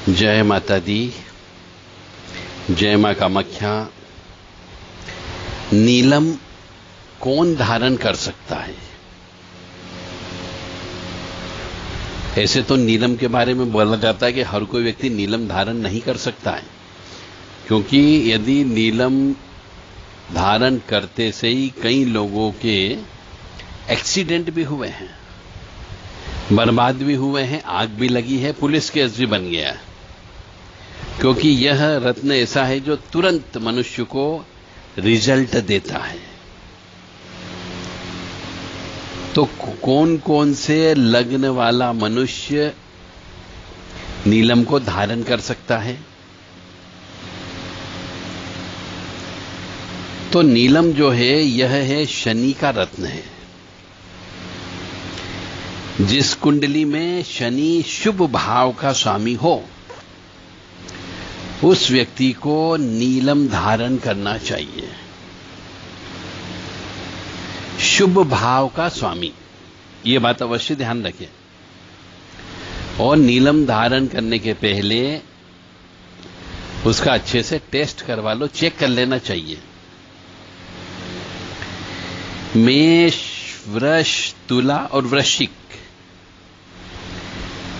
जय माता दी, जय मां कामाख्या। नीलम कौन धारण कर सकता है? ऐसे तो नीलम के बारे में बोला जाता है कि हर कोई व्यक्ति नीलम धारण नहीं कर सकता है, क्योंकि यदि नीलम धारण करते से ही कई लोगों के एक्सीडेंट भी हुए हैं, बर्बाद भी हुए हैं, आग भी लगी है, पुलिस केस भी बन गया है। क्योंकि यह रत्न ऐसा है जो तुरंत मनुष्य को रिजल्ट देता है। तो कौन कौन से लग्न वाला मनुष्य नीलम को धारण कर सकता है? तो नीलम जो है यह है शनि का रत्न है। जिस कुंडली में शनि शुभ भाव का स्वामी हो, उस व्यक्ति को नीलम धारण करना चाहिए। शुभ भाव का स्वामी, ये बात अवश्य ध्यान रखें। और नीलम धारण करने के पहले उसका अच्छे से टेस्ट करवा लो, चेक कर लेना चाहिए। मेष, वृष, तुला और वृश्चिक,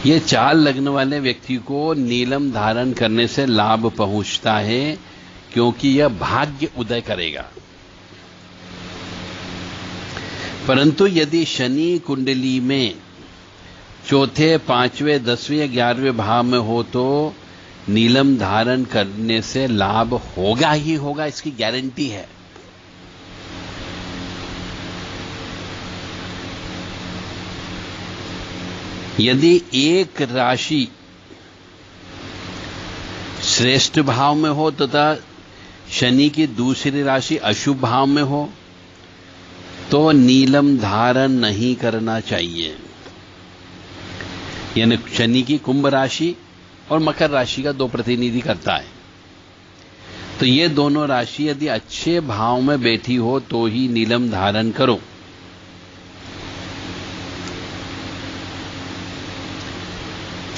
ये 4 लग्न वाले व्यक्ति को नीलम धारण करने से लाभ पहुंचता है, क्योंकि यह भाग्य उदय करेगा। परंतु यदि शनि कुंडली में चौथे, 5वें, 10वें, 11वें भाव में हो तो नीलम धारण करने से लाभ होगा ही होगा, इसकी गारंटी है। यदि एक राशि श्रेष्ठ भाव में हो तथा शनि की दूसरी राशि अशुभ भाव में हो तो नीलम धारण नहीं करना चाहिए। यानी शनि की कुंभ राशि और मकर राशि का 2 प्रतिनिधि करता है। तो ये दोनों राशि यदि अच्छे भाव में बैठी हो तो ही नीलम धारण करो।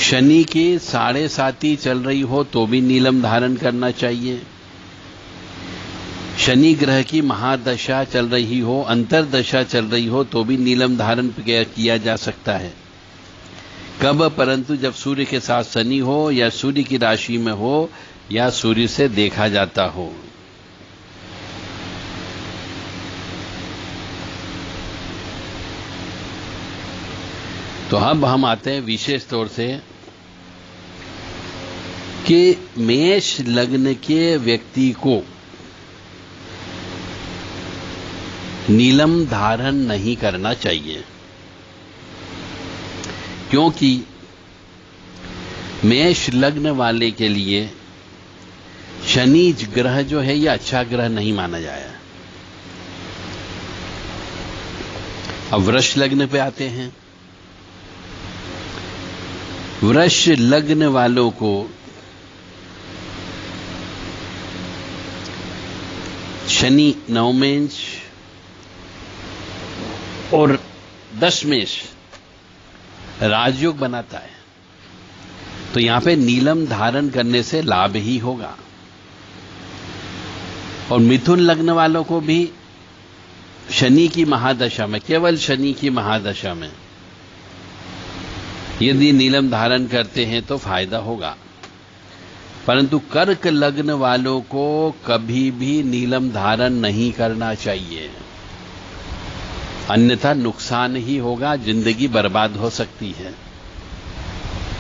शनि की 7.5 चल रही हो तो भी नीलम धारण करना चाहिए। शनि ग्रह की महादशा चल रही हो, अंतरदशा चल रही हो तो भी नीलम धारण किया जा सकता है। कब? परंतु जब सूर्य के साथ शनि हो या सूर्य की राशि में हो या सूर्य से देखा जाता हो। तो अब हम आते हैं विशेष तौर से कि मेष लग्न के व्यक्ति को नीलम धारण नहीं करना चाहिए, क्योंकि मेष लग्न वाले के लिए शनि ग्रह जो है यह अच्छा ग्रह नहीं माना जाया। अब वृष लग्न पे आते हैं। वृष लग्न वालों को शनि नवमेश और 10मेश राजयोग बनाता है, तो यहां पे नीलम धारण करने से लाभ ही होगा। और मिथुन लग्न वालों को भी शनि की महादशा में, केवल शनि की महादशा में यदि नीलम धारण करते हैं तो फायदा होगा। परंतु कर्क लग्न वालों को कभी भी नीलम धारण नहीं करना चाहिए, अन्यथा नुकसान ही होगा, जिंदगी बर्बाद हो सकती है।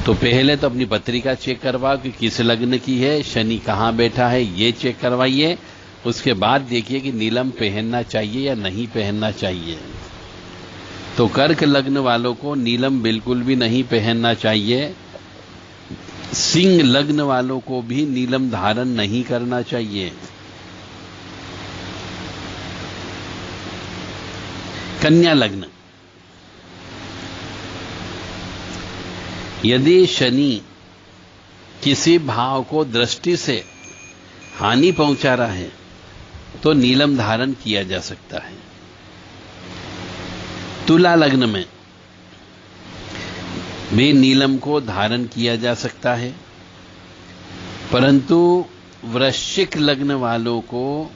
तो पहले तो अपनी पत्रिका चेक करवाओ कि किस लग्न की है, शनि कहां बैठा है, ये चेक करवाइए। उसके बाद देखिए कि नीलम पहनना चाहिए या नहीं पहनना चाहिए। तो कर्क लग्न वालों को नीलम बिल्कुल भी नहीं पहनना चाहिए। सिंह लग्न वालों को भी नीलम धारण नहीं करना चाहिए। कन्या लग्न, यदि शनि किसी भाव को दृष्टि से हानि पहुंचा रहा है तो नीलम धारण किया जा सकता है। तुला लग्न में भी नीलम को धारण किया जा सकता है। परंतु वृश्चिक लग्न वालों को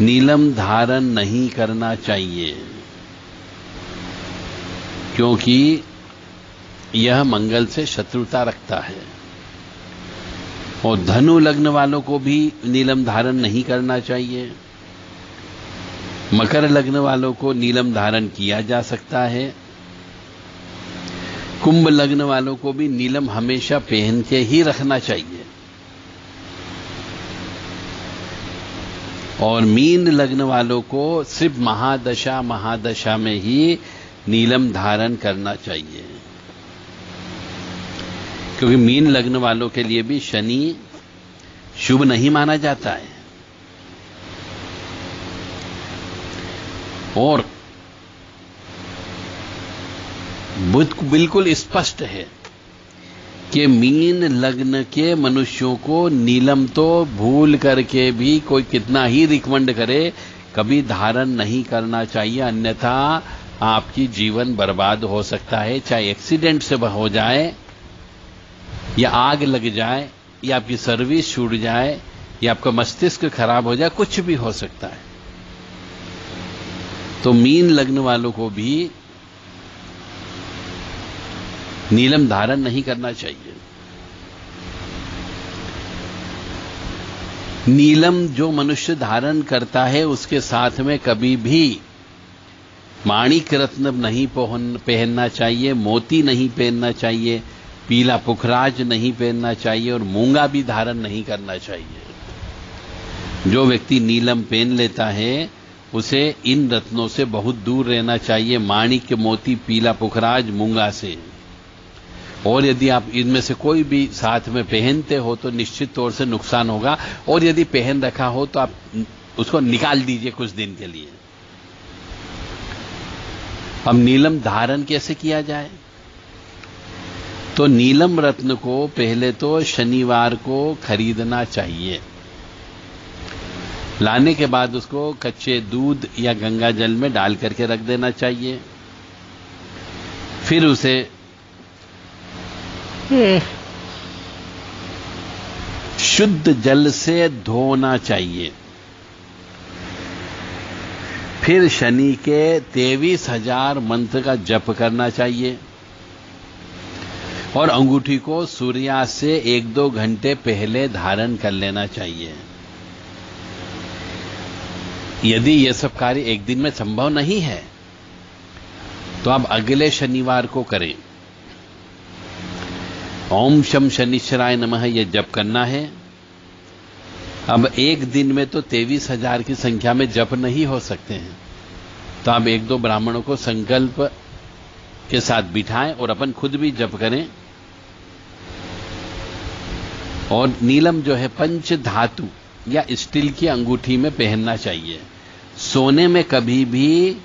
नीलम धारण नहीं करना चाहिए, क्योंकि यह मंगल से शत्रुता रखता है। और धनु लग्न वालों को भी नीलम धारण नहीं करना चाहिए। मकर लग्न वालों को नीलम धारण किया जा सकता है। कुंभ लग्न वालों को भी नीलम हमेशा पहन के ही रखना चाहिए। और मीन लग्न वालों को सिर्फ महादशा में ही नीलम धारण करना चाहिए, क्योंकि मीन लग्न वालों के लिए भी शनि शुभ नहीं माना जाता है। और बुध बिल्कुल स्पष्ट है कि मीन लग्न के मनुष्यों को नीलम तो भूल करके भी कोई कितना ही रिकमेंड करे, कभी धारण नहीं करना चाहिए, अन्यथा आपकी जीवन बर्बाद हो सकता है। चाहे एक्सीडेंट से हो जाए, या आग लग जाए, या आपकी सर्विस छूट जाए, या आपका मस्तिष्क खराब हो जाए, कुछ भी हो सकता है। तो मीन लग्न वालों को भी नीलम धारण नहीं करना चाहिए। नीलम जो मनुष्य धारण करता है उसके साथ में कभी भी माणिक रत्न नहीं पहनना चाहिए, मोती नहीं पहनना चाहिए, पीला पुखराज नहीं पहनना चाहिए, और मूंगा भी धारण नहीं करना चाहिए। जो व्यक्ति नीलम पहन लेता है उसे इन रत्नों से बहुत दूर रहना चाहिए, माणिक, मोती, पीला पुखराज, मूंगा से। और यदि आप इनमें से कोई भी साथ में पहनते हो तो निश्चित तौर से नुकसान होगा, और यदि पहन रखा हो तो आप उसको निकाल दीजिए कुछ दिन के लिए। अब नीलम धारण कैसे किया जाए? तो नीलम रत्न को पहले तो शनिवार को खरीदना चाहिए। लाने के बाद उसको कच्चे दूध या गंगा जल में डाल करके रख देना चाहिए। फिर उसे शुद्ध जल से धोना चाहिए। फिर शनि के 23,000 मंत्र का जप करना चाहिए, और अंगूठी को सूर्यास्त से 1-2 घंटे पहले धारण कर लेना चाहिए। यदि यह सब कार्य एक दिन में संभव नहीं है तो आप अगले शनिवार को करें। ओम शम शनिश्चराय नमः यह जप करना है। अब एक दिन में तो 23,000 की संख्या में जप नहीं हो सकते हैं, तो आप 1-2 ब्राह्मणों को संकल्प के साथ बिठाएं और अपन खुद भी जप करें। और नीलम जो है पंच धातु या स्टील की अंगूठी में पहनना चाहिए। सोने में कभी भी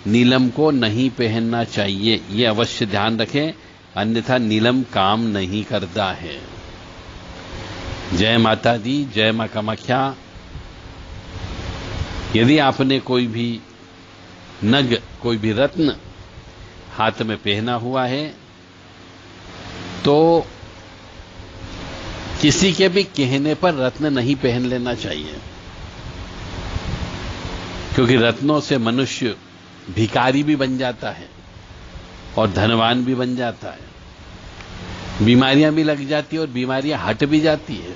नीलम को नहीं पहनना चाहिए, ये अवश्य ध्यान रखें, अन्यथा नीलम काम नहीं करता है। जय माता दी, जय मां कामाख्या। यदि आपने कोई भी नग, कोई भी रत्न हाथ में पहना हुआ है तो किसी के भी कहने पर रत्न नहीं पहन लेना चाहिए, क्योंकि रत्नों से मनुष्य भिखारी भी बन जाता है और धनवान भी बन जाता है। बीमारियां भी लग जाती है और बीमारियां हट भी जाती है।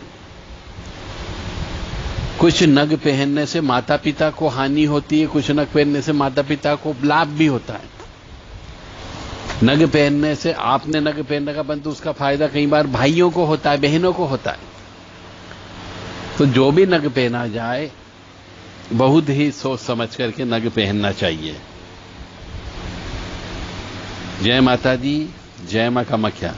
कुछ नग पहनने से माता पिता को हानि होती है, कुछ नग पहनने से माता पिता को लाभ भी होता है। नग पहनने से, आपने नग पहनने का परंतु उसका फायदा कई बार भाइयों को होता है, बहनों को होता है। तो जो भी नग पहना जाए बहुत ही सोच समझ करके नग पहनना चाहिए। जय माता दी, जय मां कामाख्या।